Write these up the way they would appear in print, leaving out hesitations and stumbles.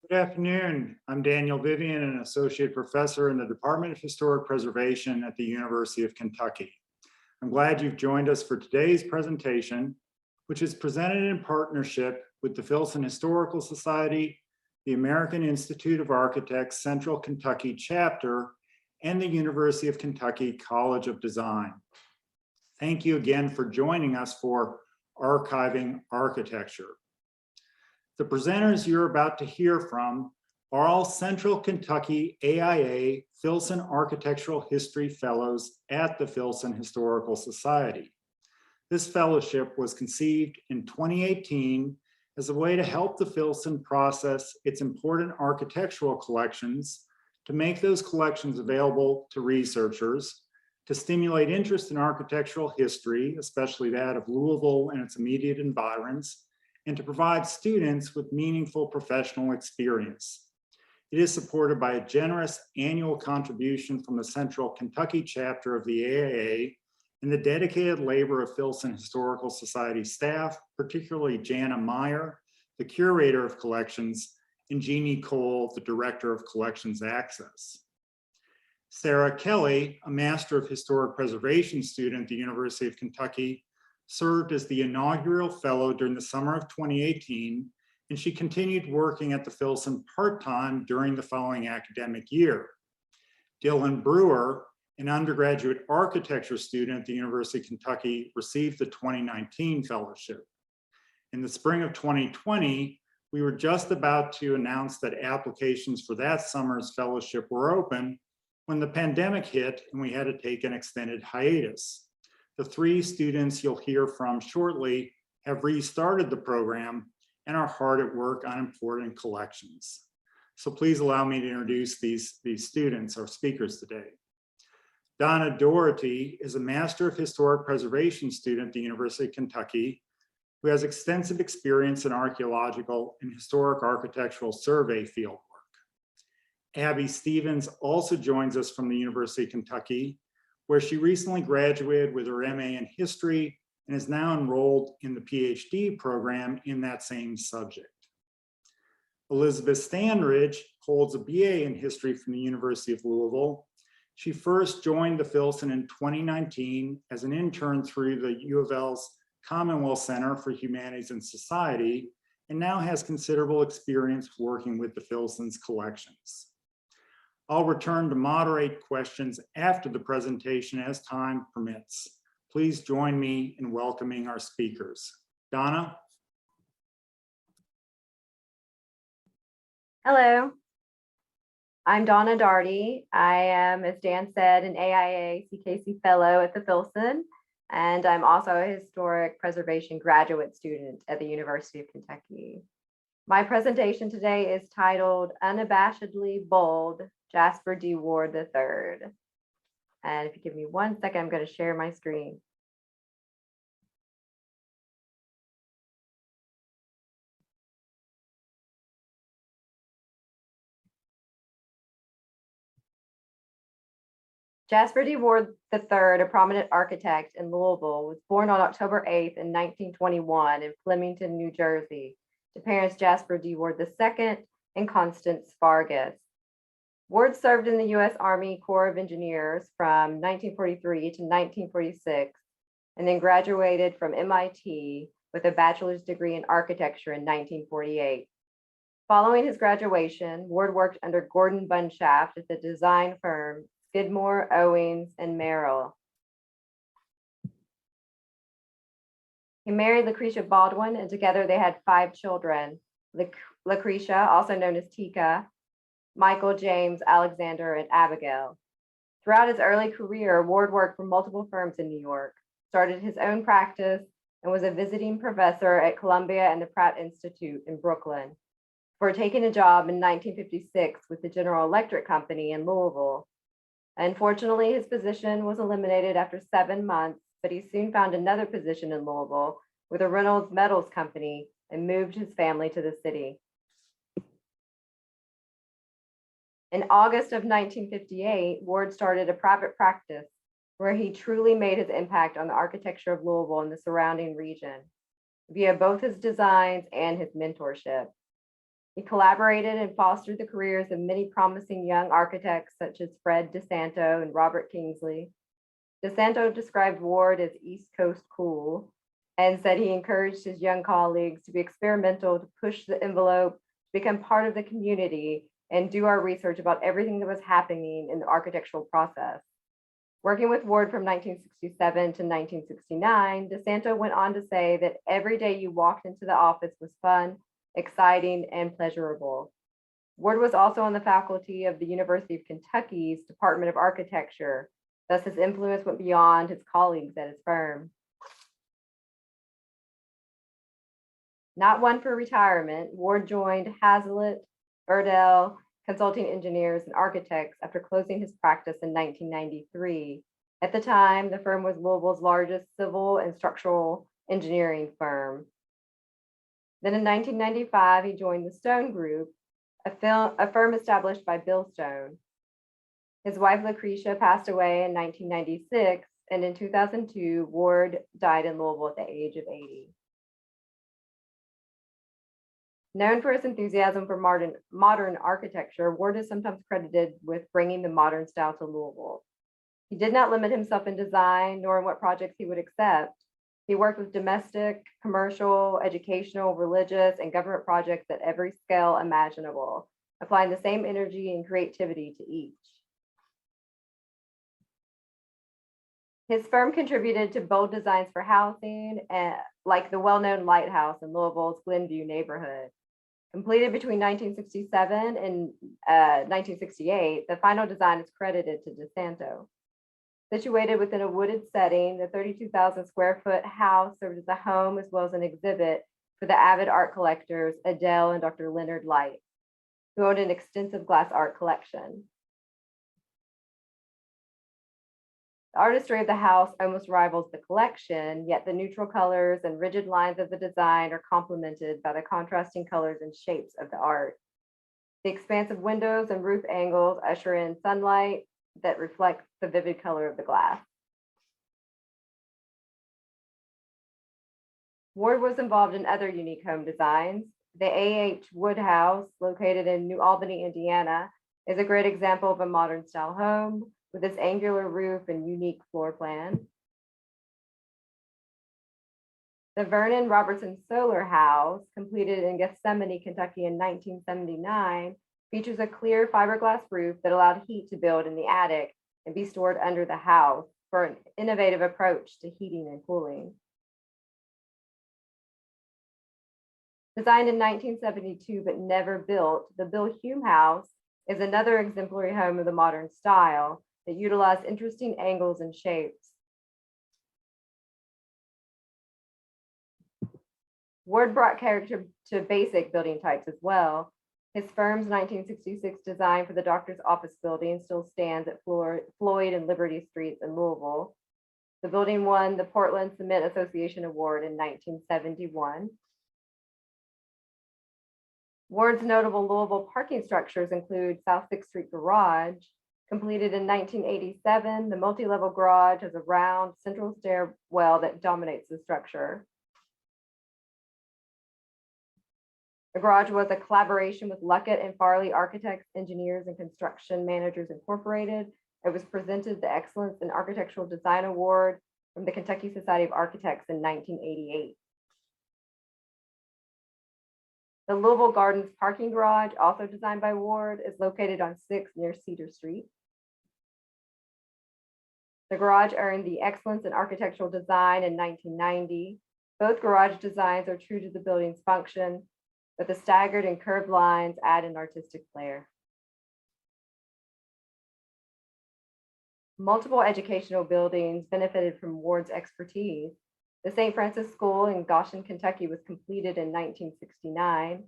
Good afternoon. I'm Daniel Vivian, an associate professor in the Department of Historic Preservation at the University of Kentucky. I'm glad you've joined us for today's presentation, which is presented in partnership with the Filson Historical Society, the American Institute of Architects Central Kentucky Chapter, and the University of Kentucky College of Design. Thank you again for joining us for Archiving Architecture. The presenters you're about to hear from are all Central Kentucky AIA Filson Architectural History Fellows at the Filson Historical Society. This fellowship was conceived in 2018 as a way to help the Filson process its important architectural collections, to make those collections available to researchers, to stimulate interest in architectural history, especially that of Louisville and its immediate environs, and to provide students with meaningful professional experience. It is supported by a generous annual contribution from the Central Kentucky chapter of the AIA and the dedicated labor of Filson Historical Society staff, particularly Jana Meyer, the curator of collections, and Jeannie Cole, the director of collections access. Sarah Kelly, a Master of Historic Preservation student at the University of Kentucky, served as the inaugural fellow during the summer of 2018, and she continued working at the Filson part-time during the following academic year. Dylan Brewer, an undergraduate architecture student at the University of Kentucky, received the 2019 fellowship. In the spring of 2020, we were just about to announce that applications for that summer's fellowship were open when the pandemic hit and we had to take an extended hiatus. The three students you'll hear from shortly have restarted the program and are hard at work on important collections. So please allow me to introduce these students, our speakers today. Dona Daugherty is a Master of Historic Preservation student at the University of Kentucky who has extensive experience in archaeological and historic architectural survey fieldwork. Abby Stephens also joins us from the University of Kentucky, where she recently graduated with her MA in history and is now enrolled in the Ph.D. program in that same subject. Elizabeth Standridge holds a BA in history from the University of Louisville. She first joined the Filson in 2019 as an intern through the UofL's Commonwealth Center for Humanities and Society, and now has considerable experience working with the Filson's collections. I'll return to moderate questions after the presentation as time permits. Please join me in welcoming our speakers. Donna? Hello, I'm Dona Daugherty. I am, as Dan said, an AIA CKC Fellow at the Filson, and I'm also a Historic Preservation graduate student at the University of Kentucky. My presentation today is titled Unabashedly Bold, Jasper D. Ward III. And if you give me 1 second, I'm going to share my screen. Jasper D. Ward III, a prominent architect in Louisville, was born on October 8th in 1921 in Flemington, New Jersey, to parents Jasper D. Ward II and Constance Vargas. Ward served in the U.S. Army Corps of Engineers from 1943 to 1946, and then graduated from MIT with a bachelor's degree in architecture in 1948. Following his graduation, Ward worked under Gordon Bunshaft at the design firm Skidmore, Owings, and Merrill. He married Lucretia Baldwin, and together they had 5 children. Lucretia, also known as Tika, Michael, James, Alexander, and Abigail. Throughout his early career, Ward worked for multiple firms in New York, started his own practice, and was a visiting professor at Columbia and the Pratt Institute in Brooklyn, before taking a job in 1956 with the General Electric Company in Louisville. Unfortunately, his position was eliminated after 7 months, but he soon found another position in Louisville with a Reynolds Metals Company and moved his family to the city. In August of 1958, Ward started a private practice where he truly made his impact on the architecture of Louisville and the surrounding region via both his designs and his mentorship. He collaborated and fostered the careers of many promising young architects such as Fred DeSanto and Robert Kingsley. DeSanto described Ward as East Coast cool and said he encouraged his young colleagues to be experimental, to push the envelope, to become part of the community, and do our research about everything that was happening in the architectural process. Working with Ward from 1967 to 1969, DeSanto went on to say that every day you walked into the office was fun, exciting, and pleasurable. Ward was also on the faculty of the University of Kentucky's Department of Architecture. Thus, his influence went beyond his colleagues at his firm. Not one for retirement, Ward joined Hazlitt, Erdell, Consulting Engineers and Architects after closing his practice in 1993. At the time, the firm was Louisville's largest civil and structural engineering firm. Then in 1995, he joined the Stone Group, a firm established by Bill Stone. His wife, Lucretia, passed away in 1996, and in 2002, Ward died in Louisville at the age of 80. Known for his enthusiasm for modern architecture, Ward is sometimes credited with bringing the modern style to Louisville. He did not limit himself in design, nor in what projects he would accept. He worked with domestic, commercial, educational, religious, and government projects at every scale imaginable, applying the same energy and creativity to each. His firm contributed to bold designs for housing, like the well-known Leight House in Louisville's Glenview neighborhood. Completed between 1967 and 1968, the final design is credited to DeSanto. Situated within a wooded setting, the 32,000 square foot house served as a home as well as an exhibit for the avid art collectors Adele and Dr. Leonard Leight, who owned an extensive glass art collection. The artistry of the house almost rivals the collection, yet the neutral colors and rigid lines of the design are complemented by the contrasting colors and shapes of the art. The expansive windows and roof angles usher in sunlight that reflects the vivid color of the glass. Ward was involved in other unique home designs. The A.H. Wood House, located in New Albany, Indiana, is a great example of a modern style home with its angular roof and unique floor plan. The Vernon Robertson Solar House, completed in Gethsemane, Kentucky in 1979, features a clear fiberglass roof that allowed heat to build in the attic and be stored under the house for an innovative approach to heating and cooling. Designed in 1972 but never built, the Bill Hume House is another exemplary home of the modern style that utilized interesting angles and shapes. Ward brought character to basic building types as well. His firm's 1966 design for the doctor's office building still stands at Floyd and Liberty Streets in Louisville. The building won the Portland Cement Association Award in 1971. Ward's notable Louisville parking structures include South 6th Street Garage. Completed in 1987, the multi-level garage has a round central stairwell that dominates the structure. The garage was a collaboration with Luckett and Farley Architects, Engineers, and Construction Managers Incorporated. It was presented the Excellence in Architectural Design Award from the Kentucky Society of Architects in 1988. The Louisville Gardens parking garage, also designed by Ward, is located on 6th near Cedar Street. The garage earned the Excellence in Architectural Design in 1990. Both garage designs are true to the building's function, but the staggered and curved lines add an artistic flair. Multiple educational buildings benefited from Ward's expertise. The St. Francis School in Goshen, Kentucky was completed in 1969.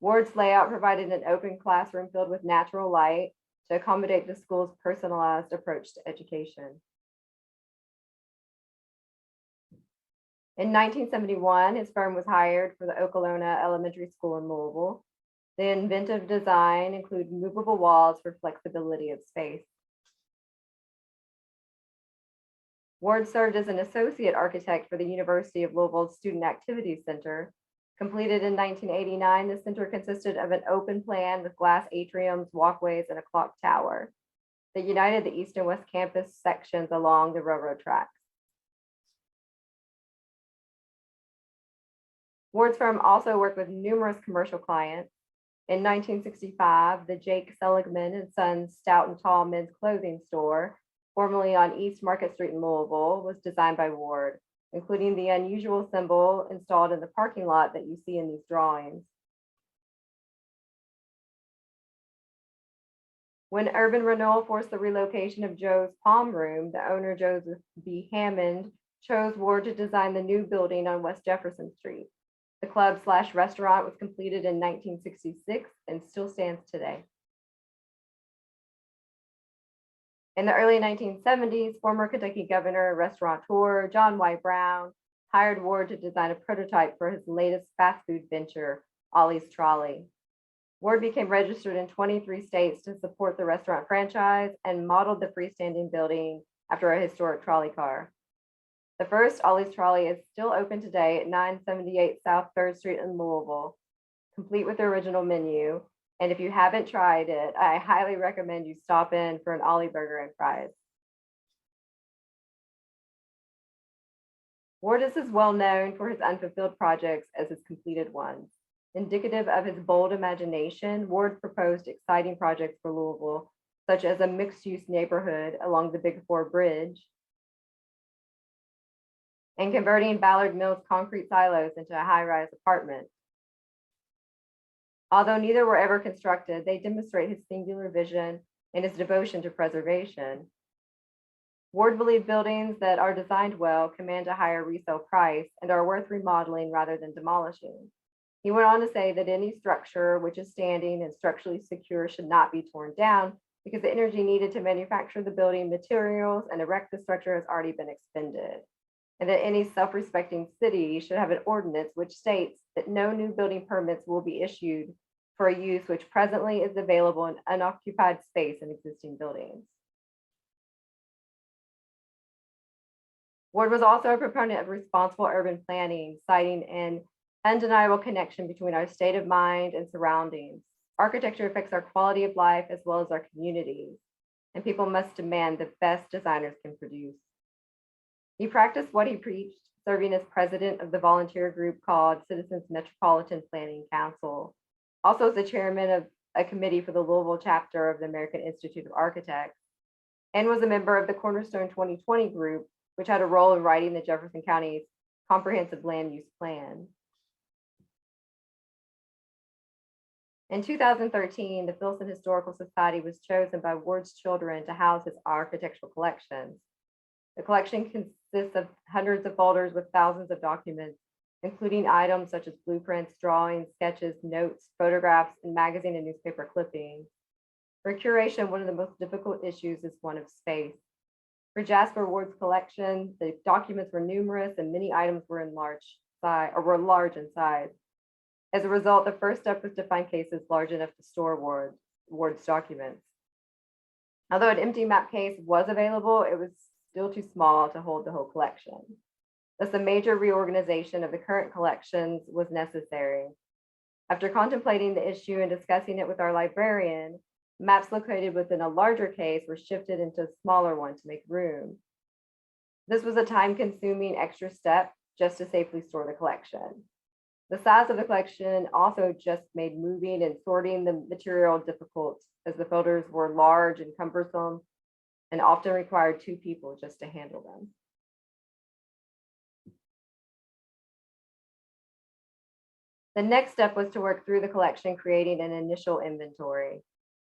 Ward's layout provided an open classroom filled with natural light to accommodate the school's personalized approach to education. In 1971, his firm was hired for the Okolona Elementary School in Louisville. The inventive design included movable walls for flexibility of space. Ward served as an associate architect for the University of Louisville's Student Activities Center. Completed in 1989, the center consisted of an open plan with glass atriums, walkways, and a clock tower that united the East and West campus sections along the railroad tracks. Ward's firm also worked with numerous commercial clients. In 1965, the Jake Seligman and Sons Stout and Tall men's clothing store, formerly on East Market Street in Louisville, was designed by Ward, including the unusual symbol installed in the parking lot that you see in these drawings. When urban renewal forced the relocation of Joe's Palm Room, the owner, Joseph B. Hammond, chose Ward to design the new building on West Jefferson Street. The club/restaurant was completed in 1966 and still stands today. In the early 1970s, former Kentucky governor and restaurateur John Y. Brown hired Ward to design a prototype for his latest fast food venture, Ollie's Trolley. Ward became registered in 23 states to support the restaurant franchise and modeled the freestanding building after a historic trolley car. The first Ollie's Trolley is still open today at 978 South 3rd Street in Louisville, complete with the original menu. And if you haven't tried it, I highly recommend you stop in for an Ollie burger and fries. Ward is as well known for his unfulfilled projects as his completed ones. Indicative of his bold imagination, Ward proposed exciting projects for Louisville, such as a mixed-use neighborhood along the Big Four Bridge, and converting Ballard Mill's concrete silos into a high-rise apartment. Although neither were ever constructed, they demonstrate his singular vision and his devotion to preservation. Ward believed buildings that are designed well command a higher resale price and are worth remodeling rather than demolishing. He went on to say that any structure which is standing and structurally secure should not be torn down because the energy needed to manufacture the building materials and erect the structure has already been expended, and that any self-respecting city should have an ordinance which states that no new building permits will be issued for a use which presently is available in unoccupied space in existing buildings. Ward was also a proponent of responsible urban planning, citing an undeniable connection between our state of mind and surroundings. Architecture affects our quality of life as well as our communities, and people must demand the best designers can produce. He practiced what he preached, serving as president of the volunteer group called Citizens Metropolitan Planning Council, also as the chairman of a committee for the Louisville chapter of the American Institute of Architects, and was a member of the Cornerstone 2020 group, which had a role in writing the Jefferson County's comprehensive land use plan. In 2013, the Filson Historical Society was chosen by Ward's children to house his architectural collections. The collection consists of hundreds of folders with thousands of documents, including items such as blueprints, drawings, sketches, notes, photographs, and magazine and newspaper clippings. For curation, one of the most difficult issues is one of space. For Jasper Ward's collection, the documents were numerous and many items were large in size. As a result, the first step was to find cases large enough to store Ward's documents. Although an empty map case was available, it was still too small to hold the whole collection. Thus, a major reorganization of the current collections was necessary. After contemplating the issue and discussing it with our librarian, maps located within a larger case were shifted into a smaller one to make room. This was a time-consuming extra step just to safely store the collection. The size of the collection also just made moving and sorting the material difficult, as the folders were large and cumbersome and often required two people just to handle them. The next step was to work through the collection, creating an initial inventory.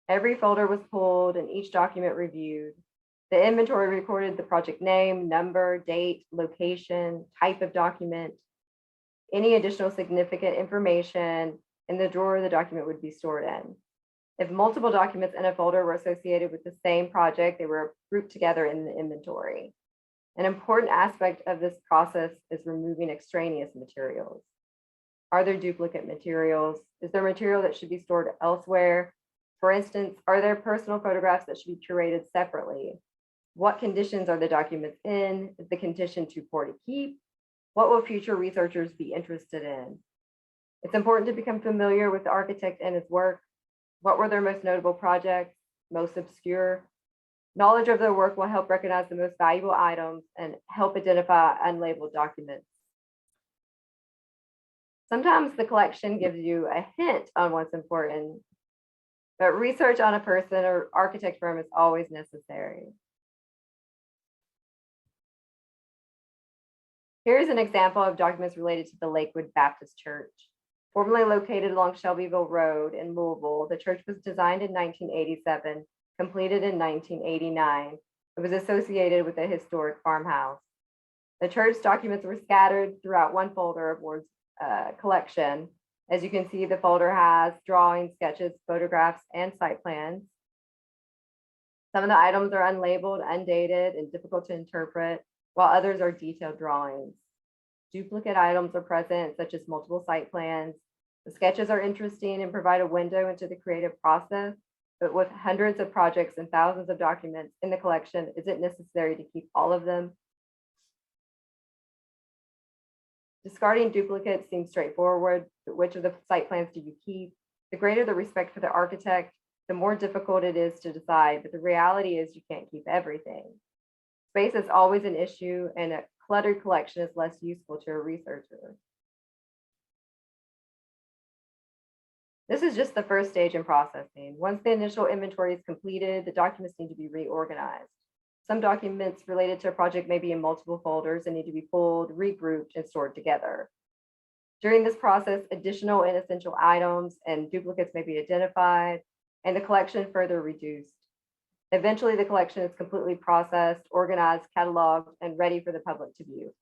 Every folder was pulled and each document reviewed. The inventory recorded the project name, number, date, location, type of document, any additional significant information, and the drawer the document would be stored in. If multiple documents in a folder were associated with the same project, they were grouped together in the inventory. An important aspect of this process is removing extraneous materials. Are there duplicate materials? Is there material that should be stored elsewhere? For instance, are there personal photographs that should be curated separately? What conditions are the documents in? Is the condition too poor to keep? What will future researchers be interested in? It's important to become familiar with the architect and his work. What were their most notable projects, most obscure? Knowledge of their work will help recognize the most valuable items and help identify unlabeled documents. Sometimes the collection gives you a hint on what's important, but research on a person or architect firm is always necessary. Here's an example of documents related to the Lakewood Baptist Church. Formerly located along Shelbyville Road in Louisville, the church was designed in 1987, completed in 1989. It was associated with a historic farmhouse. The church documents were scattered throughout one folder of Ward's collection. As you can see, the folder has drawings, sketches, photographs, and site plans. Some of the items are unlabeled, undated, and difficult to interpret, while others are detailed drawings. Duplicate items are present, such as multiple site plans. The sketches are interesting and provide a window into the creative process, but with hundreds of projects and thousands of documents in the collection, is it necessary to keep all of them? Discarding duplicates seems straightforward, but which of the site plans do you keep? The greater the respect for the architect, the more difficult it is to decide, but the reality is you can't keep everything. Space is always an issue, and a cluttered collection is less useful to a researcher. This is just the first stage in processing. Once the initial inventory is completed, the documents need to be reorganized. Some documents related to a project may be in multiple folders and need to be pulled, regrouped, and stored together. During this process, additional and essential items and duplicates may be identified, and the collection further reduced. Eventually, the collection is completely processed, organized, cataloged, and ready for the public to view.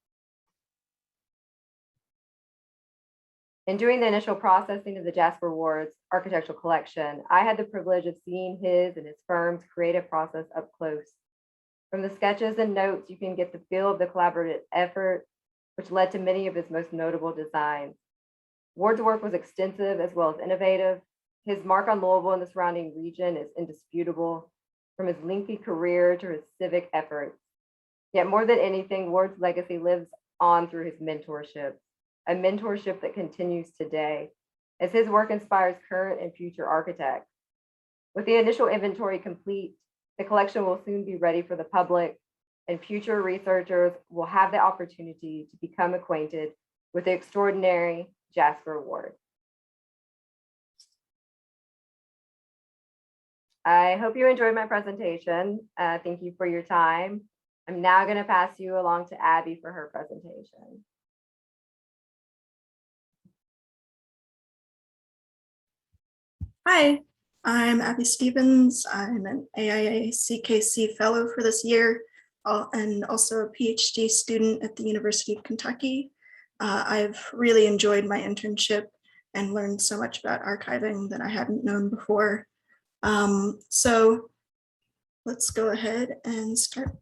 In doing the initial processing of the Jasper Ward's architectural collection, I had the privilege of seeing his and his firm's creative process up close. From the sketches and notes, you can get the feel of the collaborative effort, which led to many of his most notable designs. Ward's work was extensive as well as innovative. His mark on Louisville and the surrounding region is indisputable, from his lengthy career to his civic efforts. Yet more than anything, Ward's legacy lives on through his mentorship, a mentorship that continues today, as his work inspires current and future architects. With the initial inventory complete, the collection will soon be ready for the public, and future researchers will have the opportunity to become acquainted with the extraordinary Jasper Ward. I hope you enjoyed my presentation. Thank you for your time. I'm now going to pass you along to Abby for her presentation. Hi, I'm Abby Stephens. I'm an AIA CKC fellow for this year and also a PhD student at the University of Kentucky. I've really enjoyed my internship and learned so much about archiving that I hadn't known before. So let's go ahead and start.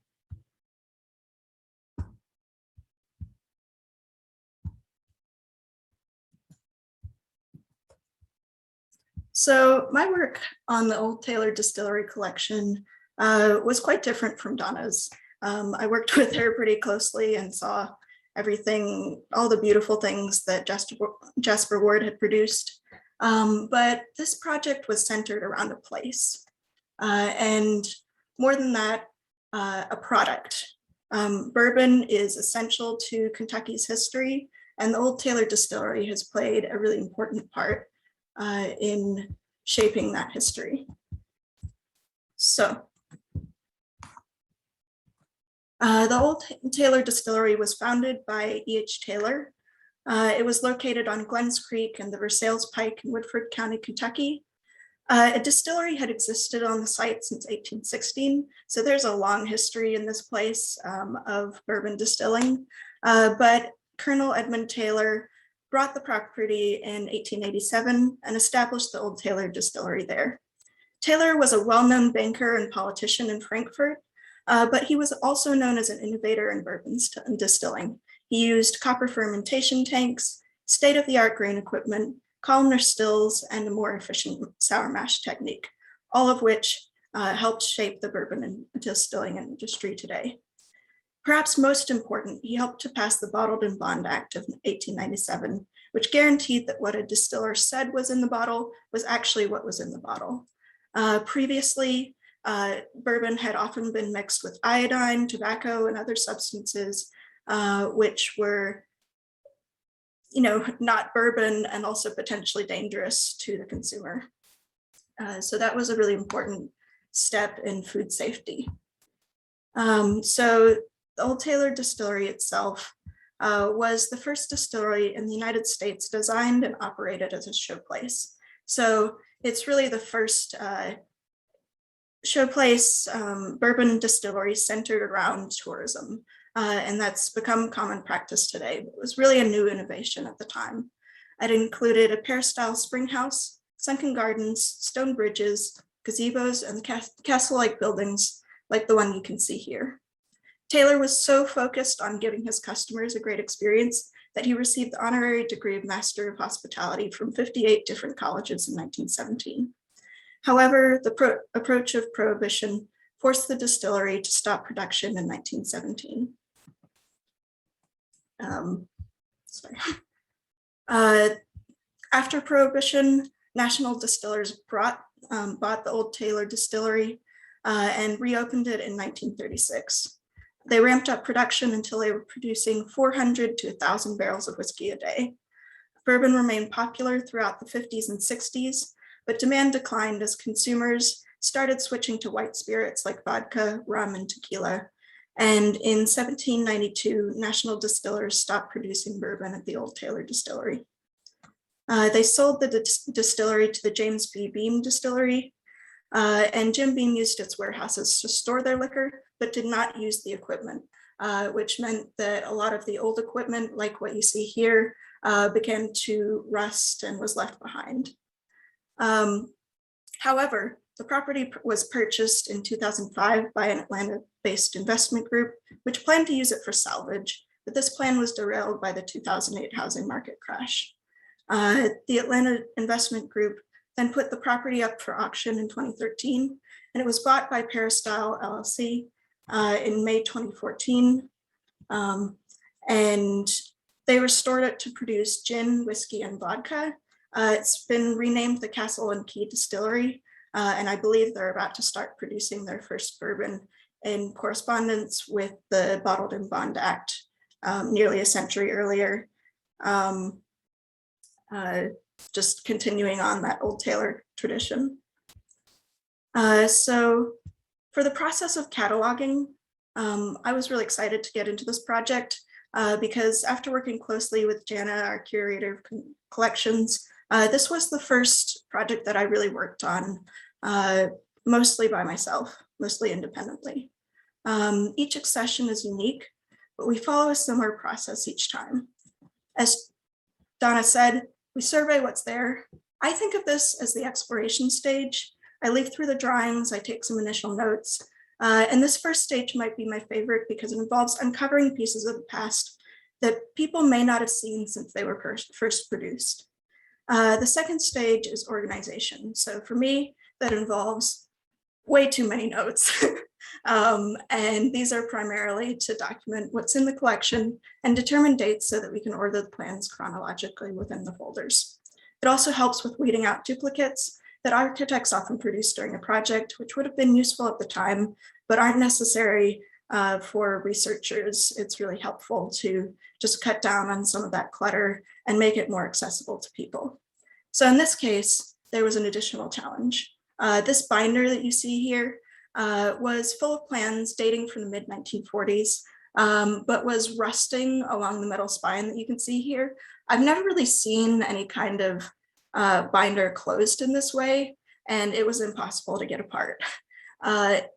So my work on the Old Taylor Distillery collection was quite different from Donna's. I worked with her pretty closely and saw everything, all the beautiful things that Jasper Ward had produced. But this project was centered around a place. And more than that, a product. Bourbon is essential to Kentucky's history, and the Old Taylor Distillery has played a really important part in shaping that history. So, the Old Taylor Distillery was founded by E.H. Taylor. It was located on Glens Creek and the Versailles Pike in Woodford County, Kentucky. A distillery had existed on the site since 1816, so there's a long history in this place of bourbon distilling, but Colonel Edmund Taylor brought the property in 1887 and established the Old Taylor Distillery there. Taylor was a well-known banker and politician in Frankfurt, but he was also known as an innovator in bourbon distilling. He used copper fermentation tanks, state-of-the-art grain equipment, columnar stills, and a more efficient sour mash technique, all of which helped shape the bourbon and distilling industry today. Perhaps most important, he helped to pass the Bottled in Bond Act of 1897, which guaranteed that what a distiller said was in the bottle was actually what was in the bottle. Previously, bourbon had often been mixed with iodine, tobacco, and other substances, which were, not bourbon and also potentially dangerous to the consumer. So that was a really important step in food safety. So the Old Taylor Distillery itself was the first distillery in the United States designed and operated as a showplace. So it's really the first showplace bourbon distillery centered around tourism. And that's become common practice today. But it was really a new innovation at the time. It included a peristyle spring house, sunken gardens, stone bridges, gazebos, and castle-like buildings like the one you can see here. Taylor was so focused on giving his customers a great experience that he received the honorary degree of Master of Hospitality from 58 different colleges in 1917. However, the approach of Prohibition forced the distillery to stop production in 1917. After Prohibition, national distillers bought the Old Taylor Distillery and reopened it in 1936. They ramped up production until they were producing 400 to 1,000 barrels of whiskey a day. Bourbon remained popular throughout the 50s and 60s, but demand declined as consumers started switching to white spirits like vodka, rum, and tequila. And in 1792, national distillers stopped producing bourbon at the Old Taylor Distillery. They sold the distillery to the James B. Beam Distillery, and Jim Beam used its warehouses to store their liquor, but did not use the equipment, which meant that a lot of the old equipment, like what you see here, began to rust and was left behind. However, the property was purchased in 2005 by an Atlanta-based investment group, which planned to use it for salvage, but this plan was derailed by the 2008 housing market crash. The Atlanta investment group then put the property up for auction in 2013, and it was bought by Peristyle LLC in May 2014. And they restored it to produce gin, whiskey, and vodka. It's been renamed the Castle and Key Distillery, and I believe they're about to start producing their first bourbon in correspondence with the Bottled in Bond Act nearly a century earlier. Just continuing on that Old Taylor tradition. So for the process of cataloging, I was really excited to get into this project because after working closely with Jana, our curator of collections, this was the first project that I really worked on, mostly by myself, mostly independently. Each accession is unique, but we follow a similar process each time. As Donna said, we survey what's there. I think of this as the exploration stage. I leaf through the drawings, I take some initial notes, and this first stage might be my favorite because it involves uncovering pieces of the past that people may not have seen since they were first produced. The second stage is organization. So for me, that involves way too many notes. And these are primarily to document what's in the collection and determine dates so that we can order the plans chronologically within the folders. It also helps with weeding out duplicates that architects often produce during a project, which would have been useful at the time, but aren't necessary for researchers. It's really helpful to just cut down on some of that clutter and make it more accessible to people. So in this case, there was an additional challenge. This binder that you see here was full of plans dating from the mid-1940s, but was rusting along the metal spine that you can see here. I've never really seen any kind of binder closed in this way, and it was impossible to get apart.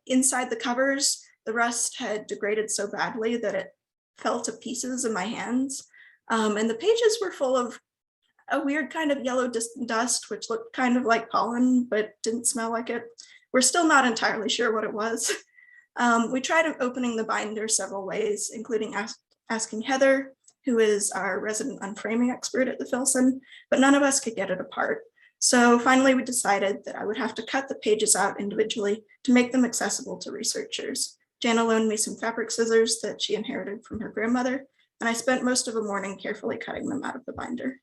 Inside the covers, the rust had degraded so badly that it fell to pieces in my hands. And the pages were full of a weird kind of yellow dust, which looked kind of like pollen, but didn't smell like it. We're still not entirely sure what it was. We tried opening the binder several ways, including asking Heather, who is our resident unframing expert at the Filson, but none of us could get it apart. So finally, we decided that I would have to cut the pages out individually to make them accessible to researchers. Jana loaned me some fabric scissors that she inherited from her grandmother, and I spent most of the morning carefully cutting them out of the binder.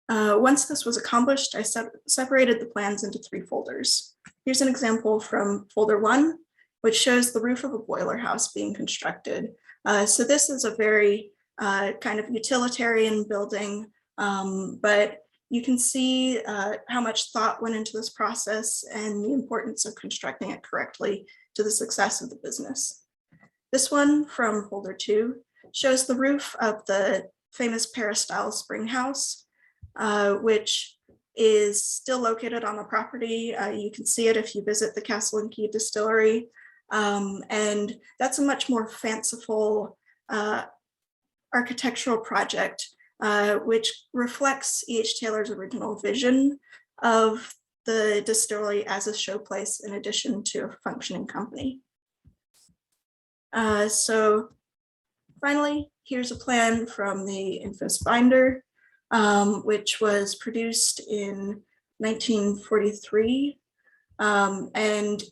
Once this was accomplished, I separated the plans into 3 folders. Here's an example from folder 1, which shows the roof of a boiler house being constructed. So this is a very kind of utilitarian building, but you can see how much thought went into this process and the importance of constructing it correctly to the success of the business. This one from folder 2 shows the roof of the famous peristyle spring house, which is still located on the property. You can see it if you visit the Castle and Key Distillery. And that's a much more fanciful architectural project, which reflects E.H. Taylor's original vision of the distillery as a showplace in addition to a functioning company. So finally, here's a plan from the infamous binder, which was produced in 1943. And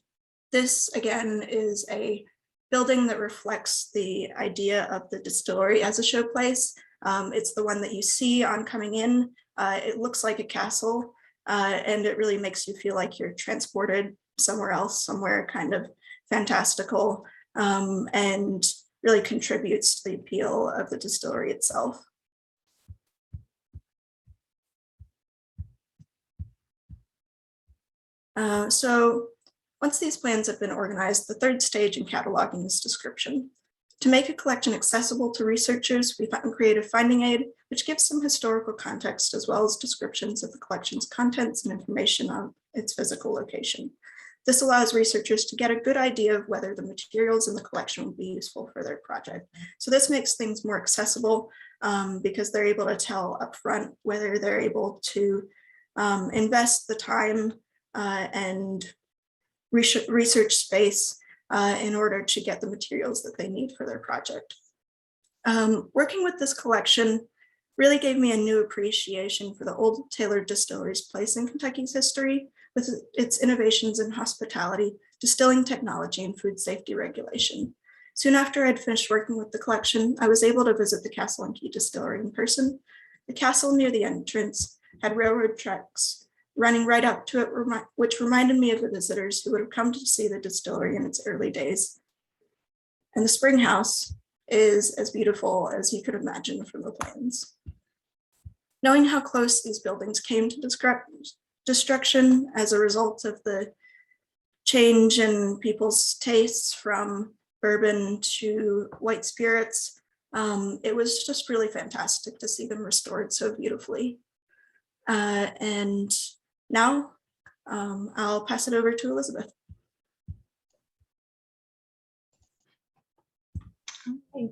this, again, is a building that reflects the idea of the distillery as a showplace. It's the one that you see on coming in. It looks like a castle, and it really makes you feel like you're transported somewhere else, somewhere kind of fantastical, and really contributes to the appeal of the distillery itself. So once these plans have been organized, the 3rd stage in cataloging is description. To make a collection accessible to researchers, we found creative finding aid, which gives some historical context as well as descriptions of the collection's contents and information on its physical location. This allows researchers to get a good idea of whether the materials in the collection will be useful for their project. So this makes things more accessible because they're able to tell upfront whether they're able to invest the time and research space in order to get the materials that they need for their project. Working with this collection really gave me a new appreciation for the Old Taylor Distillery's place in Kentucky's history, with its innovations in hospitality, distilling technology, and food safety regulation. Soon after I'd finished working with the collection, I was able to visit the Castle and Key Distillery in person. The castle near the entrance had railroad tracks running right up to it, which reminded me of the visitors who would have come to see the distillery in its early days. And the spring house is as beautiful as you could imagine from the plans. Knowing how close these buildings came to destruction as a result of the change in people's tastes from bourbon to white spirits, it was just really fantastic to see them restored so beautifully. And now I'll pass it over to Elizabeth. Okay.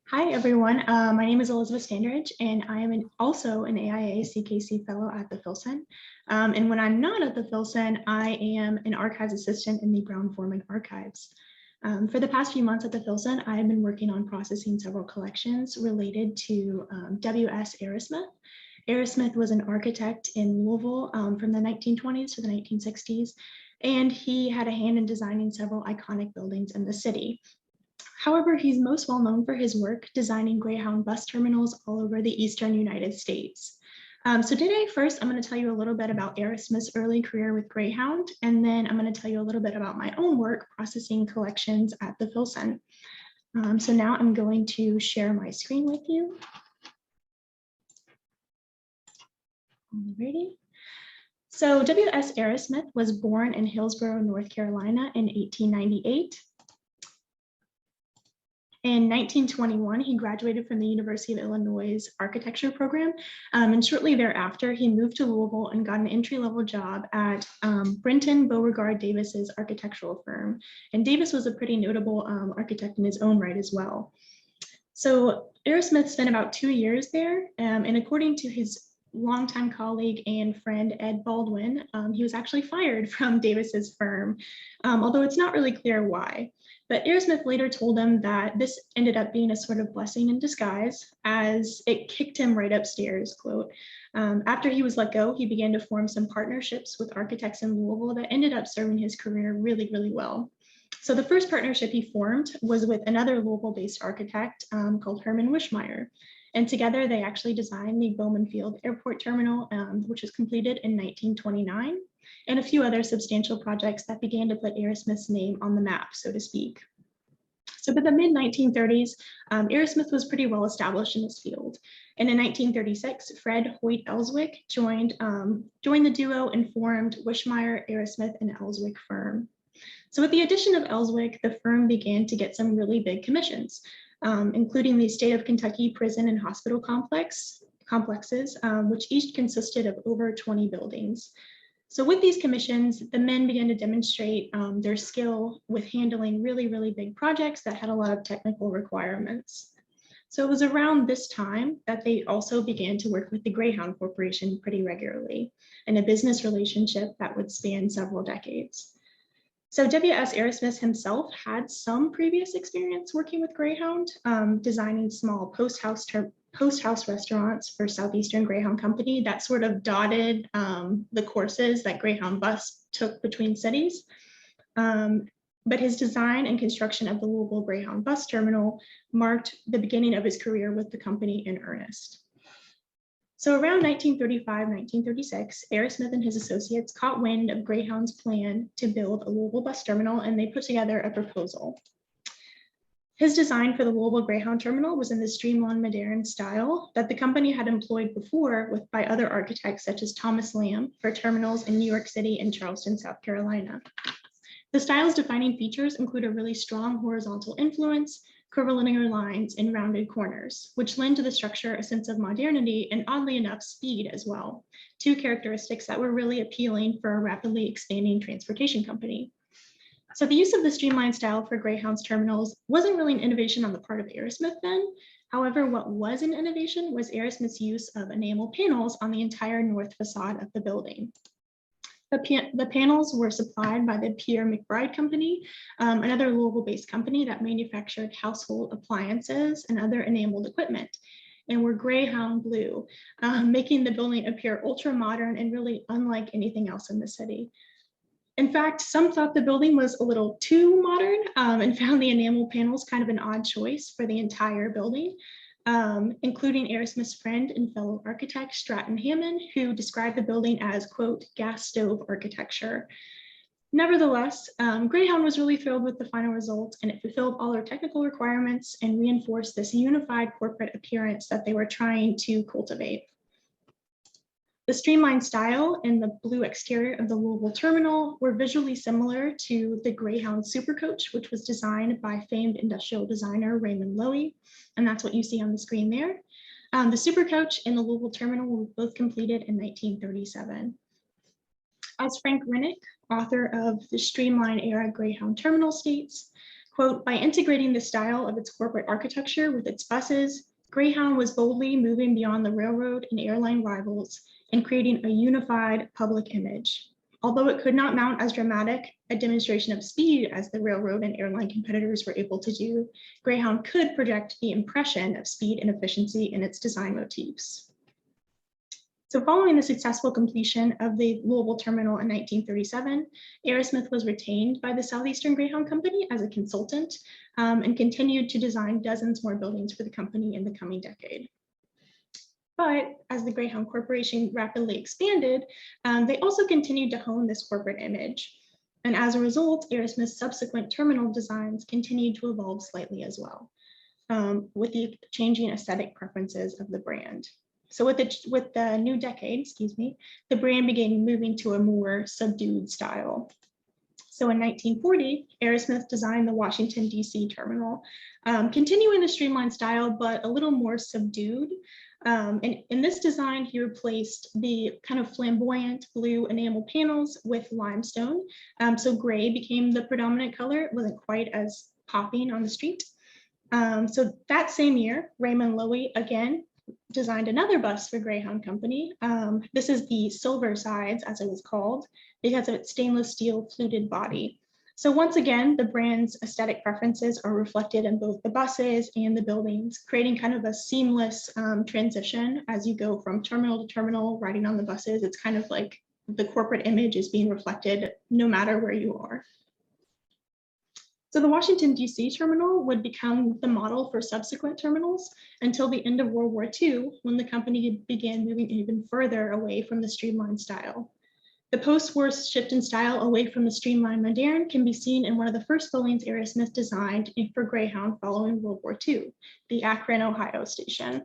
Hi, everyone. My name is Elizabeth Standridge, and I am also an AIA CKC Fellow at the Filson. And when I'm not at the Filson, I am an archives assistant in the Brown-Forman Archives. For the past few months at the Filson, I have been working on processing several collections related to W.S. Arrowsmith. Arrowsmith was an architect in Louisville from the 1920s to the 1960s, and he had a hand in designing several iconic buildings in the city. However, he's most well known for his work designing Greyhound bus terminals all over the eastern United States. So today, first, I'm going to tell you a little bit about Arrowsmith's early career with Greyhound, and then I'm going to tell you a little bit about my own work processing collections at the Filson. So now I'm going to share my screen with you. Alrighty. So W.S. Arrowsmith was born in Hillsborough, North Carolina in 1898. In 1921, he graduated from the University of Illinois' architecture program, and shortly thereafter, he moved to Louisville and got an entry-level job at Brinton Beauregard Davis's architectural firm. And Davis was a pretty notable architect in his own right as well. So Arrowsmith spent about 2 years there, and according to his longtime colleague and friend Ed Baldwin, he was actually fired from Davis's firm, although it's not really clear why. But Arrowsmith later told him that this ended up being a sort of blessing in disguise, as it kicked him right upstairs, quote. After he was let go, he began to form some partnerships with architects in Louisville that ended up serving his career really, really well. So the first partnership he formed was with another Louisville-based architect called Herman Wishmeyer. And together they actually designed the Bowman Field Airport Terminal, which was completed in 1929, and a few other substantial projects that began to put Aerosmith's name on the map, so to speak. So by the mid-1930s, Aerosmith was pretty well established in this field. And in 1936, Fred Hoyt Ellswick joined the duo and formed Wishmeyer, Aerosmith, and Ellswick firm. So with the addition of Ellswick, the firm began to get some really big commissions, including the state of Kentucky prison and hospital complexes, which each consisted of over 20 buildings. So with these commissions, the men began to demonstrate their skill with handling really, really big projects that had a lot of technical requirements. So it was around this time that they also began to work with the Greyhound Corporation pretty regularly in a business relationship that would span several decades. So W.S. Aerosmith himself had some previous experience working with Greyhound, designing small post house restaurants for Southeastern Greyhound Company that sort of dotted the courses that Greyhound bus took between cities. But his design and construction of the Louisville Greyhound bus terminal marked the beginning of his career with the company in earnest. So around 1935, 1936, Aerosmith and his associates caught wind of Greyhound's plan to build a Louisville bus terminal, and they put together a proposal. His design for the Louisville Greyhound terminal was in the streamlined modern style that the company had employed before by other architects such as Thomas Lamb for terminals in New York City and Charleston, South Carolina. The style's defining features include a really strong horizontal influence, curvilinear lines, and rounded corners, which lend to the structure a sense of modernity and, oddly enough, speed as well, two characteristics that were really appealing for a rapidly expanding transportation company. So the use of the streamlined style for Greyhound's terminals wasn't really an innovation on the part of Aerosmith then. However, what was an innovation was Aerosmith's use of enamel panels on the entire north facade of the building. The panels were supplied by the Pierre McBride Company, another Louisville-based company that manufactured household appliances and other enameled equipment, and were Greyhound blue, making the building appear ultra-modern and really unlike anything else in the city. In fact, some thought the building was a little too modern and found the enamel panels kind of an odd choice for the entire building, including Aerosmith's friend and fellow architect Stratton Hammond, who described the building as, quote, gas stove architecture. Nevertheless, Greyhound was really thrilled with the final result, and it fulfilled all their technical requirements and reinforced this unified corporate appearance that they were trying to cultivate. The streamlined style and the blue exterior of the Louisville terminal were visually similar to the Greyhound Supercoach, which was designed by famed industrial designer Raymond Loewy, and that's what you see on the screen there. The Supercoach and the Louisville terminal were both completed in 1937. As Frank Rennick, author of the Streamline Era Greyhound Terminal states, quote, by integrating the style of its corporate architecture with its buses, Greyhound was boldly moving beyond the railroad and airline rivals and creating a unified public image. Although it could not mount as dramatic a demonstration of speed as the railroad and airline competitors were able to do, Greyhound could project the impression of speed and efficiency in its design motifs. So following the successful completion of the Louisville terminal in 1937, Aerosmith was retained by the Southeastern Greyhound Company as a consultant and continued to design dozens more buildings for the company in the coming decade. But as the Greyhound Corporation rapidly expanded, they also continued to hone this corporate image. And as a result, Aerosmith's subsequent terminal designs continued to evolve slightly as well, with the changing aesthetic preferences of the brand. So with the new decade, the brand began moving to a more subdued style. So in 1940, Aerosmith designed the Washington, D.C. terminal, continuing the streamlined style, but a little more subdued. And in this design, he replaced the kind of flamboyant blue enamel panels with limestone. So gray became the predominant color. It wasn't quite as popping on the street. So that same year, Raymond Loewy again designed another bus for Greyhound Company. This is the Silver Sides, as it was called, because of its stainless steel fluted body. So once again, the brand's aesthetic preferences are reflected in both the buses and the buildings, creating kind of a seamless transition as you go from terminal to terminal, riding on the buses. It's kind of like the corporate image is being reflected no matter where you are. So the Washington, D.C. terminal would become the model for subsequent terminals until the end of World War II, when the company began moving even further away from the streamlined style. The post-war shift in style away from the streamlined modern can be seen in one of the first buildings Aerosmith designed for Greyhound following World War II, the Akron, Ohio station.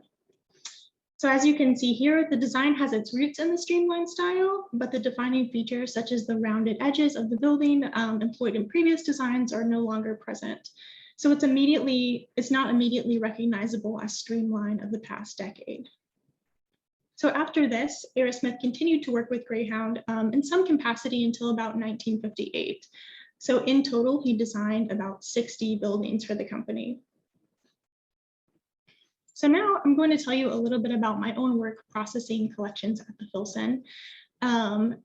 So as you can see here, the design has its roots in the streamlined style, but the defining features such as the rounded edges of the building employed in previous designs are no longer present. So it's not immediately recognizable as streamlined of the past decade. So after this, Aerosmith continued to work with Greyhound in some capacity until about 1958. So in total, he designed about 60 buildings for the company. So now I'm going to tell you a little bit about my own work processing collections at the Filson. Donna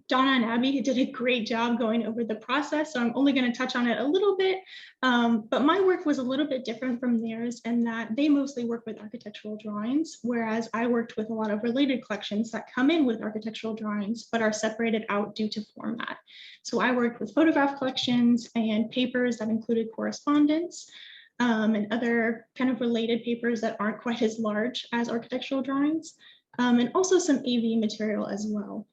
and Abby did a great job going over the process, so I'm only going to touch on it a little bit. But my work was a little bit different from theirs in that they mostly work with architectural drawings, whereas I worked with a lot of related collections that come in with architectural drawings, but are separated out due to format. So I worked with photograph collections and papers that included correspondence, and other kind of related papers that aren't quite as large as architectural drawings, and also some AV material as well.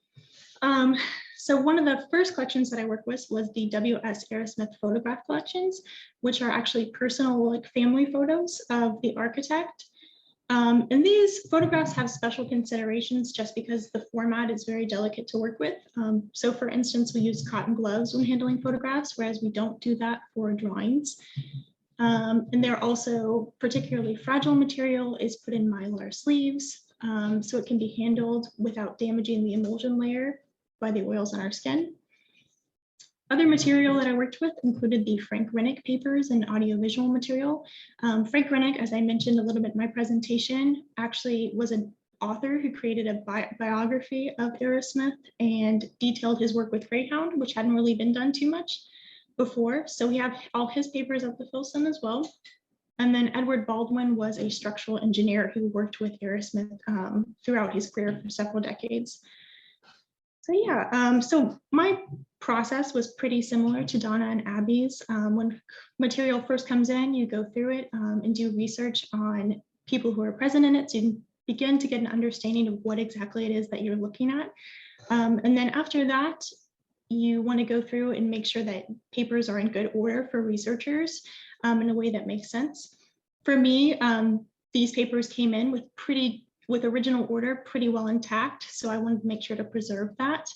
So one of the first collections that I worked with was the W.S. Aerosmith photograph collections, which are actually personal, like family photos of the architect. And these photographs have special considerations just because the format is very delicate to work with. So for instance, we use cotton gloves when handling photographs, whereas we don't do that for drawings. And they're also particularly fragile material is put in mylar sleeves, so it can be handled without damaging the emulsion layer by the oils on our skin. Other material that I worked with included the Frank Rennick papers and audiovisual material. Frank Rennick, as I mentioned a little bit in my presentation, actually was an author who created a biography of Aerosmith and detailed his work with Greyhound, which hadn't really been done too much before. So we have all his papers at the Filson as well. And then Edward Baldwin was a structural engineer who worked with Aerosmith throughout his career for several decades. So yeah, so my process was pretty similar to Donna and Abby's. When material first comes in, you go through it and do research on people who are present in it, so you can begin to get an understanding of what exactly it is that you're looking at. And then after that, you want to go through and make sure that papers are in good order for researchers in a way that makes sense. For me, these papers came in with original order pretty well intact, so I wanted to make sure to preserve that.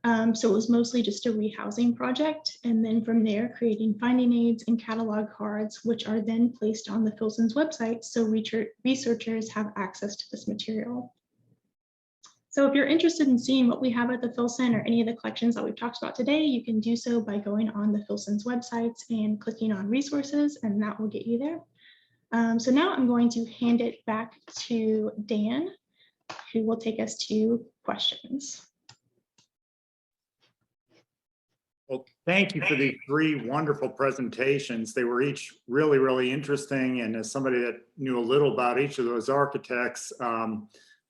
So it was mostly just a rehousing project, and then from there creating finding aids and catalog cards, which are then placed on the Filson's website so researchers have access to this material. So if you're interested in seeing what we have at the Filson or any of the collections that we've talked about today, you can do so by going on the Filson's websites and clicking on resources, and that will get you there. So now I'm going to hand it back to Dan, who will take us to questions. Well, thank you for these three wonderful presentations. They were each really, really interesting. And as somebody that knew a little about each of those architects,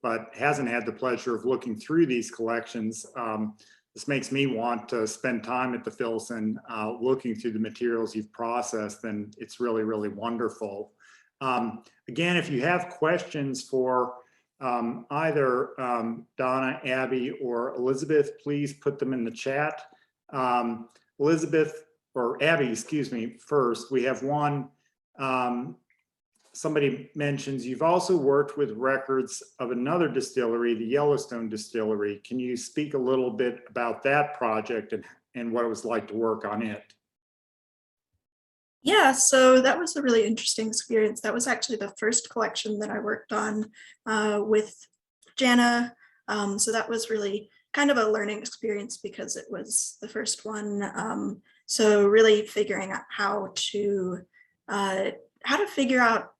but hasn't had the pleasure of looking through these collections, this makes me want to spend time at the Filson looking through the materials you've processed, and it's really, really wonderful. Again, if you have questions for either Donna, Abby, or Elizabeth, please put them in the chat. Elizabeth, or Abby, excuse me, first, we have one. Somebody mentions you've also worked with records of another distillery, the Yellowstone Distillery. Can you speak a little bit about that project and what it was like to work on it? Yeah, so that was a really interesting experience. That was actually the first collection that I worked on with Jana. So that was really kind of a learning experience because it was the first one. So really figuring out how to figure out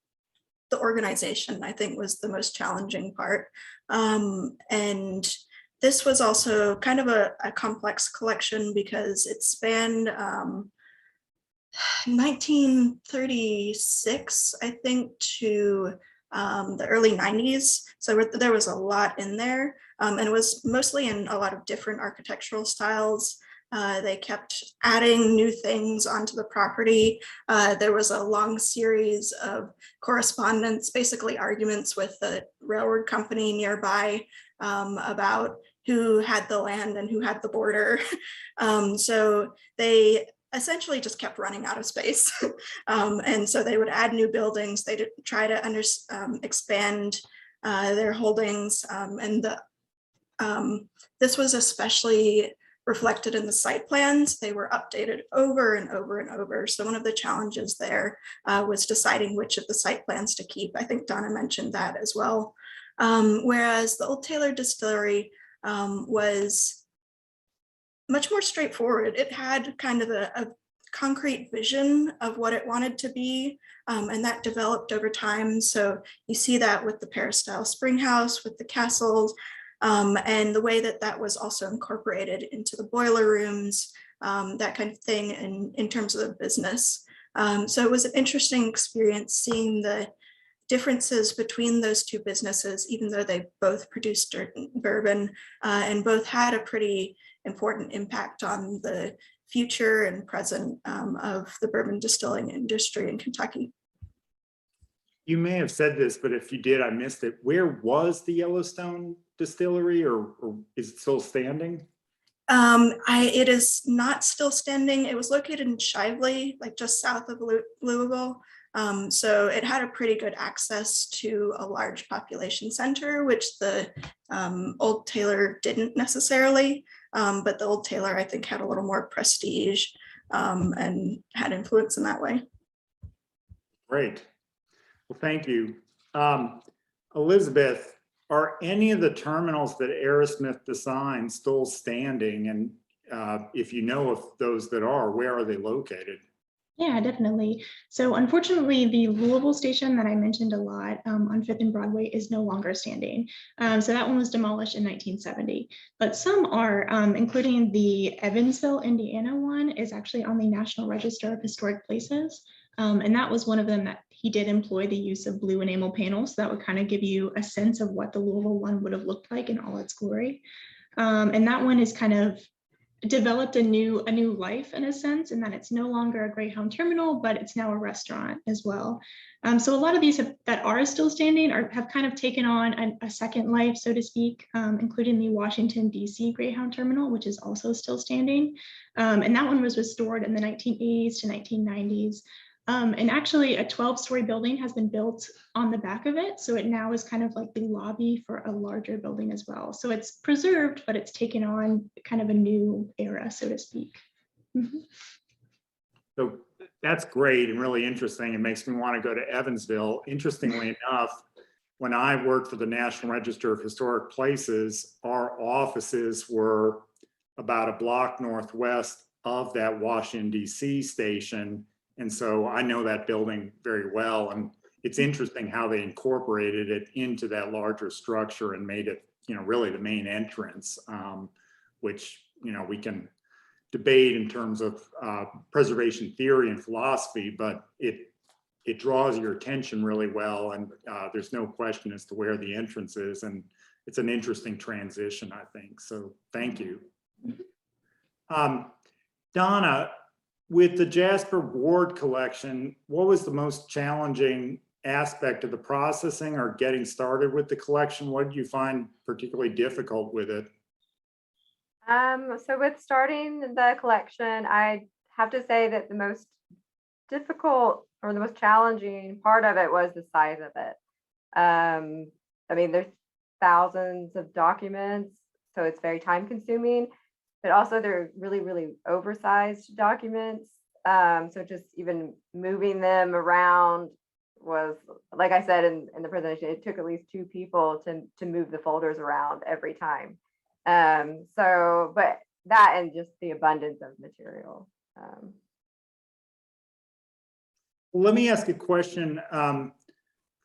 the organization, I think, was the most challenging part. And this was also kind of a complex collection because it spanned 1936, I think, to the early 90s. So there was a lot in there, and it was mostly in a lot of different architectural styles. They kept adding new things onto the property. There was a long series of correspondence, basically arguments with the railroad company nearby about who had the land and who had the border. So they essentially just kept running out of space. And so they would add new buildings. They try to expand their holdings. This was especially reflected in the site plans. They were updated over and over and over. So one of the challenges there was deciding which of the site plans to keep. I think Donna mentioned that as well. Whereas the Old Taylor Distillery was much more straightforward. It had kind of a concrete vision of what it wanted to be, and that developed over time. So you see that with the Peristyle Spring House, with the castles, and the way that that was also incorporated into the boiler rooms, that kind of thing in terms of the business. So it was an interesting experience seeing the differences between those two businesses, even though they both produced bourbon and both had a pretty important impact on the future and present of the bourbon distilling industry in Kentucky. You may have said this, but if you did, I missed it. Where was the Yellowstone distillery, or is it still standing? It is not still standing. It was located in Shively, like just south of Louisville. So it had a pretty good access to a large population center, which the Old Taylor didn't necessarily. But the Old Taylor, I think, had a little more prestige and had influence in that way. Great. Well, thank you. Elizabeth, are any of the terminals that Aerosmith designed still standing? And if you know of those that are, where are they located? Yeah, definitely. So unfortunately, the Louisville station that I mentioned a lot on 5th and Broadway is no longer standing. So that one was demolished in 1970, but some are, including the Evansville, Indiana one is actually on the National Register of Historic Places. And that was one of them that he did employ the use of blue enamel panels. So that would kind of give you a sense of what the Louisville one would have looked like in all its glory. And that one is kind of developed a new life in a sense, in that it's no longer a Greyhound terminal, but it's now a restaurant as well. So a lot of these that are still standing have kind of taken on a second life, so to speak, including the Washington, D.C. Greyhound terminal, which is also still standing. And that one was restored in the 1980s to 1990s. And actually a 12-story building has been built on the back of it. So it now is kind of like the lobby for a larger building as well. So it's preserved, but it's taken on kind of a new era, so to speak. Mm-hmm. So that's great and really interesting. It makes me want to go to Evansville. Interestingly enough, when I worked for the National Register of Historic Places, our offices were about a block northwest of that Washington, D.C. station. And so I know that building very well. And it's interesting how they incorporated it into that larger structure and made it, really the main entrance, which, we can debate in terms of preservation theory and philosophy, but it draws your attention really well. And there's no question as to where the entrance is. And it's an interesting transition, I think. So thank you. Donna, with the Jasper Ward collection, what was the most challenging aspect of the processing or getting started with the collection? What did you find particularly difficult with it? So with starting the collection, I have to say that the most difficult or the most challenging part of it was the size of it. I mean, there's thousands of documents, so it's very time consuming. But also they're really, really oversized documents. So just even moving them around was, like I said in the presentation, it took at least 2 people to move the folders around every time. But that and just the abundance of material. Well, let me ask a question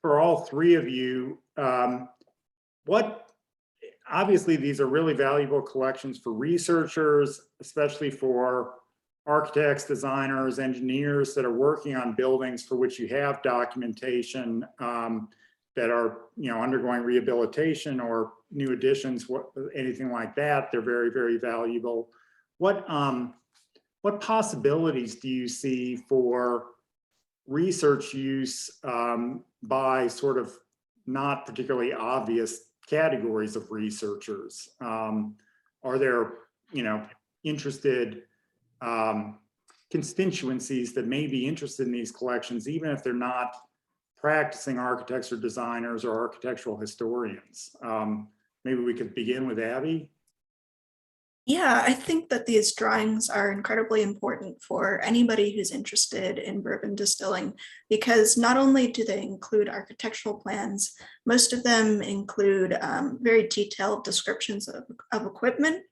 for all 3 of you. Obviously, these are really valuable collections for researchers, especially for architects, designers, engineers that are working on buildings for which you have documentation that are, undergoing rehabilitation or new additions, anything like that. They're very, very valuable. what possibilities do you see for research use by sort of not particularly obvious categories of researchers? Are there, interested constituencies that may be interested in these collections, even if they're not practicing architects or designers or architectural historians? Maybe we could begin with Abby. Yeah, I think that these drawings are incredibly important for anybody who's interested in bourbon distilling, because not only do they include architectural plans, most of them include very detailed descriptions of equipment.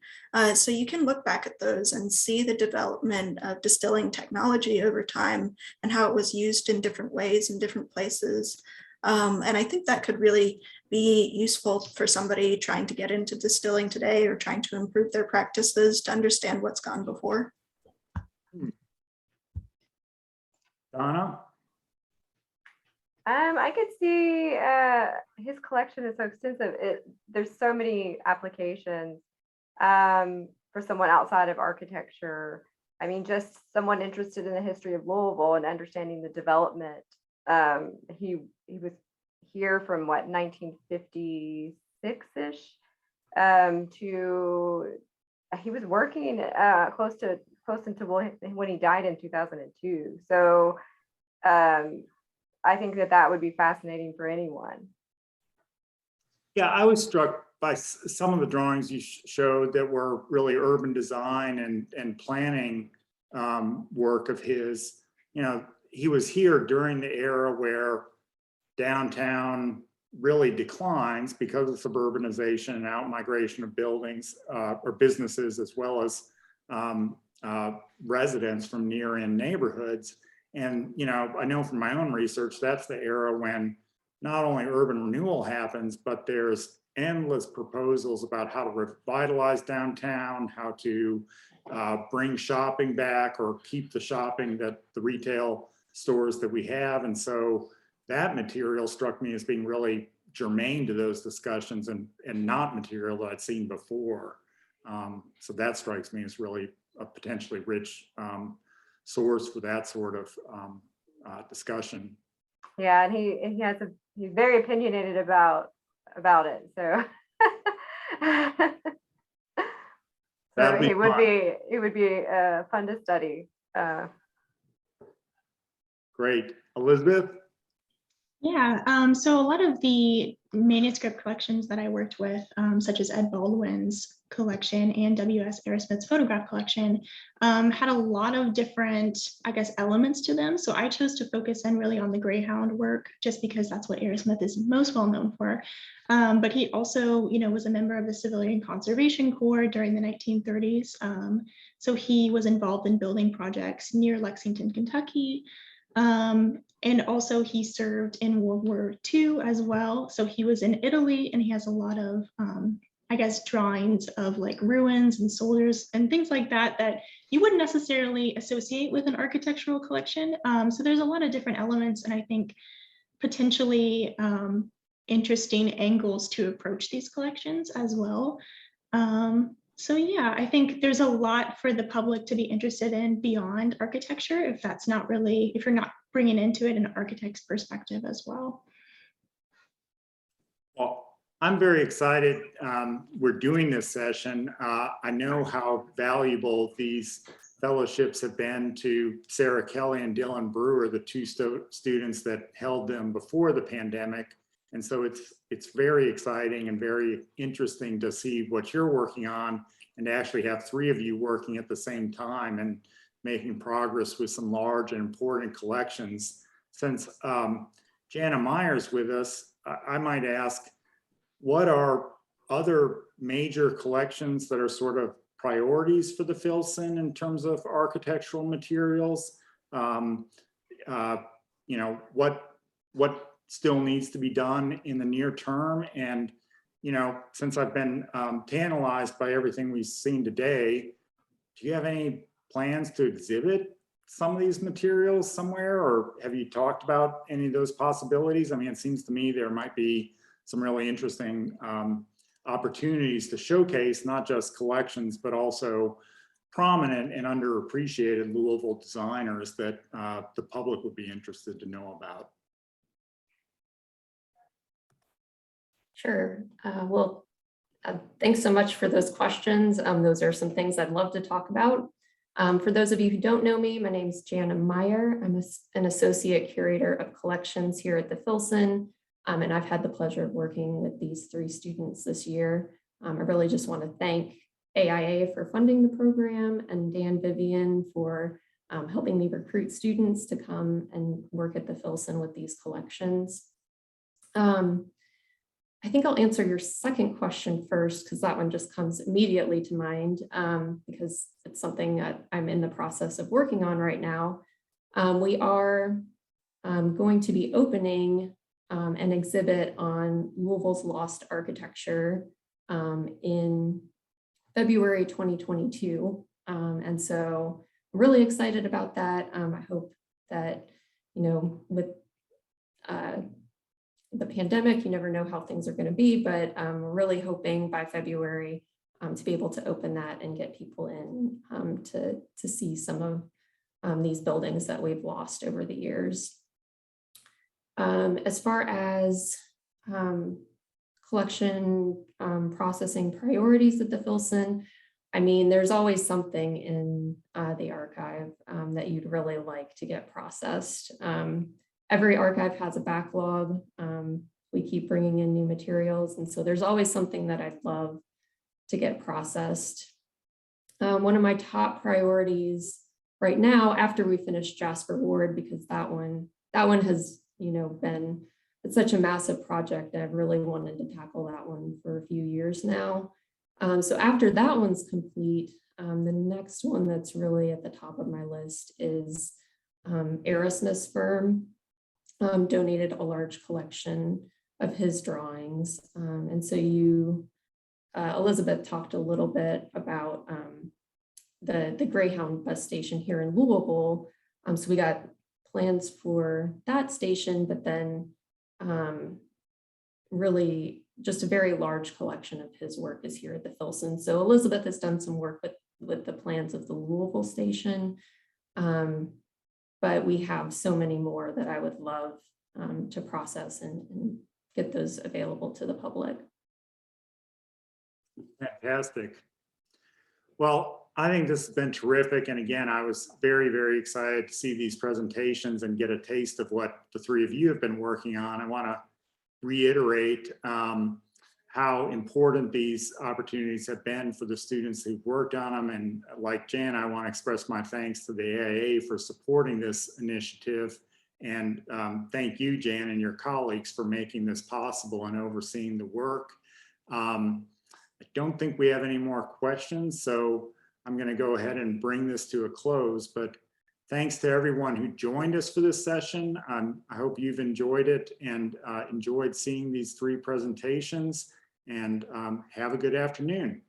So you can look back at those and see the development of distilling technology over time and how it was used in different ways in different places. And I think that could really be useful for somebody trying to get into distilling today or trying to improve their practices to understand what's gone before. Donna? I could see his collection is so extensive. There's so many applications for someone outside of architecture. I mean, just someone interested in the history of Louisville and understanding the development. He was here from what, 1956-ish to he was working close into when he died in 2002. So I think that would be fascinating for anyone. Yeah, I was struck by some of the drawings you showed that were really urban design and planning work of his. He was here during the era where downtown really declines because of suburbanization and out-migration of buildings or businesses, as well as residents from near-in neighborhoods. And, I know from my own research, that's the era when not only urban renewal happens, but there's endless proposals about how to revitalize downtown, how to bring shopping back or keep the shopping that the retail stores that we have. And so that material struck me as being really germane to those discussions and not material that I'd seen before. So that strikes me as really a potentially rich source for that sort of discussion. Yeah, and he's very opinionated about it. So so it would be fun to study. Great. Elizabeth? Yeah, so a lot of the manuscript collections that I worked with, such as Ed Baldwin's collection and W.S. Arrowsmith's photograph collection, had a lot of different, elements to them. So I chose to focus in really on the Greyhound work, just because that's what Arrowsmith is most well known for. But he also, was a member of the Civilian Conservation Corps during the 1930s. So he was involved in building projects near Lexington, Kentucky. And also he served in World War II as well. So he was in Italy, and he has a lot of, drawings of like ruins and soldiers and things like that you wouldn't necessarily associate with an architectural collection. So there's a lot of different elements, and I think potentially interesting angles to approach these collections as well. So yeah, I think there's a lot for the public to be interested in beyond architecture, if you're not bringing into it an architect's perspective as well. Well, I'm very excited we're doing this session. I know how valuable these fellowships have been to Sarah Kelly and Dylan Brewer, the two students that held them before the pandemic. And so it's very exciting and very interesting to see what you're working on, and to actually have three of you working at the same time and making progress with some large and important collections. Since Jana Meyer's with us, I might ask, what are other major collections that are sort of priorities for the Filson in terms of architectural materials? What still needs to be done in the near term? And, since I've been tantalized by everything we've seen today, do you have any plans to exhibit some of these materials somewhere, or have you talked about any of those possibilities? I mean, it seems to me there might be some really interesting opportunities to showcase not just collections, but also prominent and underappreciated Louisville designers that the public would be interested to know about? Sure. Thanks so much for those questions. Those are some things I'd love to talk about. For those of you who don't know me, my name is Jana Meyer. I'm an associate curator of collections here at the Filson, and I've had the pleasure of working with these 3 students this year. I really just want to thank AIA for funding the program and Dan Vivian for helping me recruit students to come and work at the Filson with these collections. I think I'll answer your second question first, because that one just comes immediately to mind, because it's something that I'm in the process of working on right now. We are going to be opening an exhibit on Louisville's lost architecture in February 2022. And so I'm really excited about that. I hope that, with the pandemic, you never know how things are going to be, but I'm really hoping by February to be able to open that and get people in to see some of these buildings that we've lost over the years. As far as collection processing priorities at the Filson, I mean, there's always something in the archive that you'd really like to get processed. Every archive has a backlog. We keep bringing in new materials. And so there's always something that I'd love to get processed. One of my top priorities right now, after we finish Jasper Ward, because that one has, been, it's such a massive project that I've really wanted to tackle that one for a few years now. So after that one's complete, the next one that's really at the top of my list is Erasmus Firm. Donated a large collection of his drawings. And so Elizabeth talked a little bit about the Greyhound bus station here in Louisville. So we got plans for that station, but then really just a very large collection of his work is here at the Filson. So Elizabeth has done some work with the plans of the Louisville station. But we have so many more that I would love to process and get those available to the public. Fantastic. Well, I think this has been terrific. And again, I was very, very excited to see these presentations and get a taste of what the 3 of you have been working on. I want to reiterate how important these opportunities have been for the students who've worked on them. And like Jan, I want to express my thanks to the AIA for supporting this initiative. And thank you, Jan, and your colleagues for making this possible and overseeing the work. I don't think we have any more questions, so I'm going to go ahead and bring this to a close. But thanks to everyone who joined us for this session. I hope you've enjoyed it and enjoyed seeing these 3 presentations. And have a good afternoon.